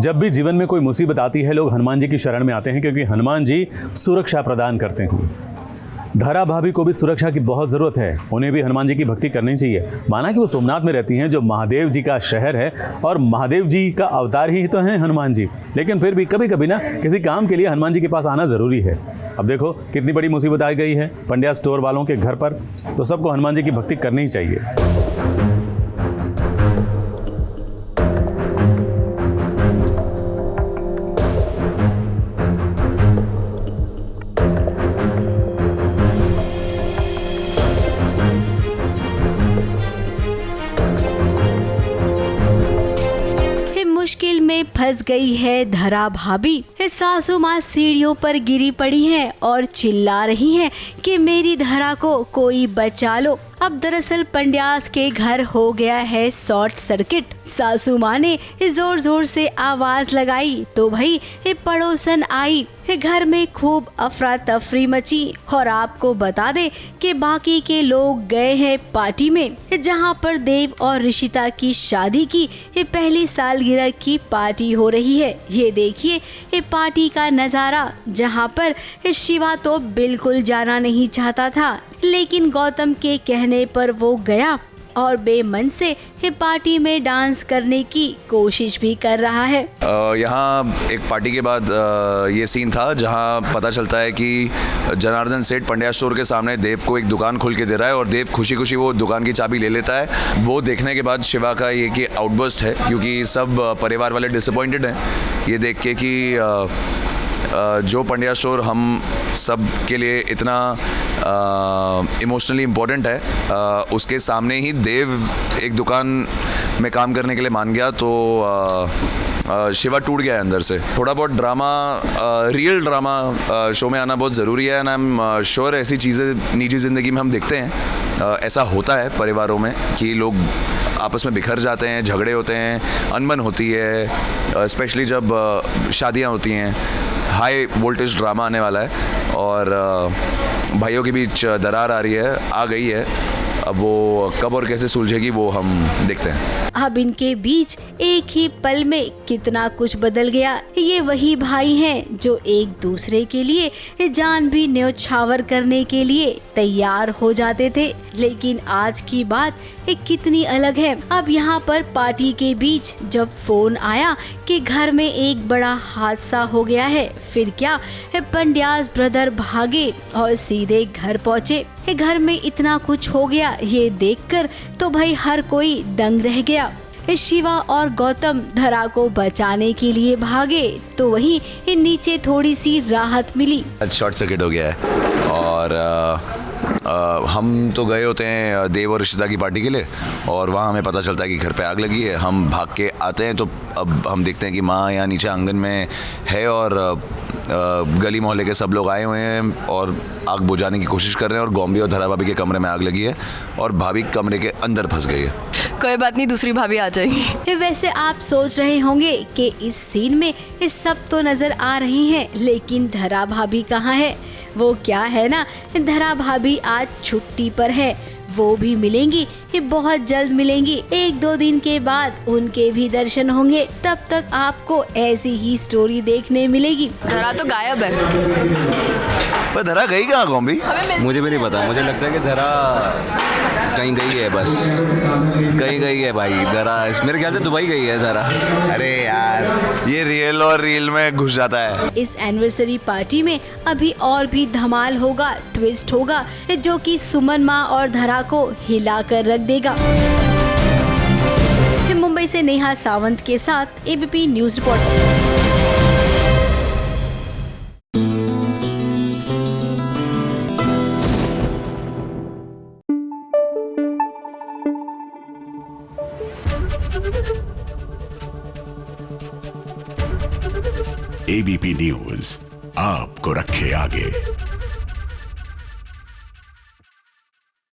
जब भी जीवन में कोई मुसीबत आती है लोग हनुमान जी की शरण में आते हैं क्योंकि हनुमान जी सुरक्षा प्रदान करते हैं। धरा भाभी को भी सुरक्षा की बहुत ज़रूरत है, उन्हें भी हनुमान जी की भक्ति करनी चाहिए। माना कि वो सोमनाथ में रहती हैं जो महादेव जी का शहर है और महादेव जी का अवतार ही तो हैं हनुमान जी, लेकिन फिर भी कभी कभी ना किसी काम के लिए हनुमान जी के पास आना ज़रूरी है। अब देखो कितनी बड़ी मुसीबत आ गई है पंड्या स्टोर वालों के घर पर, तो सबको हनुमान जी की भक्ति करनी ही चाहिए। मुश्किल में फंस गई है धरा भाभी। सासू माँ सीढ़ियों पर गिरी पड़ी हैं और चिल्ला रही हैं कि मेरी धरा को कोई बचा लो। अब दरअसल पंड्यास के घर हो गया है शॉर्ट सर्किट। सासू माँ ने जोर जोर से आवाज लगाई तो भाई पड़ोसन आई। घर में खूब अफरा तफरी मची और आपको बता दे कि बाकी के लोग गए हैं पार्टी में, जहां पर देव और ऋषिता की शादी की पहली सालगिरह की पार्टी हो रही है। ये देखिए पार्टी का नजारा, जहां पर शिवा तो बिल्कुल जाना नहीं चाहता था, लेकिन गौतम के कहने पर वो गया और बेमन से पार्टी में डांस करने की कोशिश भी कर रहा है। यहाँ एक पार्टी के बाद ये सीन था जहाँ पता चलता है कि जनार्दन सेठ पंड्या स्टोर के सामने देव को एक दुकान खोल के दे रहा है और देव खुशी खुशी वो दुकान की चाबी ले लेता है। वो देखने के बाद शिवा का ये कि आउटबर्स्ट है, क्योंकि सब परिवार वाले डिसअपॉइंटेड हैं ये देख के कि जो पंड्या स्टोर हम सब के लिए इतना इमोशनली इम्पोर्टेंट है, उसके सामने ही देव एक दुकान में काम करने के लिए मान गया। तो शिवा टूट गया है अंदर से। थोड़ा बहुत ड्रामा, रियल ड्रामा शो में आना बहुत ज़रूरी है। एंड आई एम श्योर ऐसी चीज़ें निजी ज़िंदगी में हम देखते हैं। ऐसा होता है परिवारों में कि लोग आपस में बिखर जाते हैं, झगड़े होते हैं, अनबन होती है, स्पेशली जब शादियाँ होती हैं। हाई वोल्टेज ड्रामा आने वाला है और भाइयों के बीच दरार आ रही है, आ गई है। अब वो कब और कैसे सुलझेगी वो हम देखते हैं। अब इनके बीच एक ही पल में कितना कुछ बदल गया। ये वही भाई हैं जो एक दूसरे के लिए जान भी न्योछावर करने के लिए तैयार हो जाते थे, लेकिन आज की बात कितनी अलग है। अब यहाँ पर पार्टी के बीच जब फोन आया कि घर में एक बड़ा हादसा हो गया है, फिर क्या पंड्यास ब्रदर भागे और सीधे घर पहुँचे। घर में इतना कुछ हो गया ये देखकर तो भाई हर कोई दंग रह गया। शिवा और गौतम धरा को बचाने के लिए भागे तो वहीं नीचे थोड़ी सी राहत मिली। शॉर्ट सर्किट हो गया है और हम तो गए होते हैं देव और ऋषिता की पार्टी के लिए और वहाँ हमें पता चलता है कि घर पे आग लगी है। हम भाग के आते हैं तो अब हम देखते हैं कि माँ यहाँ नीचे आंगन में है और गली मोहल्ले के सब लोग आए हुए हैं और आग बुझाने की कोशिश कर रहे हैं और गॉम्बी और धरा भाभी के कमरे में आग लगी है और भाभी कमरे के अंदर फंस गई है। कोई बात नहीं, दूसरी भाभी आ जाएगी। वैसे आप सोच रहे होंगे कि इस सीन में सब तो नजर आ रही हैं, लेकिन धरा भाभी कहाँ है? वो क्या है ना, धरा भाभी आज छुट्टी पर है। वो भी मिलेंगी, बहुत जल्द मिलेंगी। 1-2 दिन के बाद उनके भी दर्शन होंगे। तब तक आपको ऐसी ही स्टोरी देखने मिलेगी। धरा तो गायब है। पर धरा गई कहाँ गॉम्बी? मुझे भी नहीं पता, मुझे लगता है कि धरा कहीं गई है, बस कहीं गई है भाई धरा। मेरे ख्याल से दुबई गई है धरा। अरे यार ये रियल और रील में घुस जाता है। इस एनिवर्सरी पार्टी में अभी और भी धमाल होगा, ट्विस्ट होगा जो कि सुमन माँ और धरा को हिला कर रख देगा। मुंबई से नेहा सावंत के साथ ABP news report. ABP news आपको रखे आगे।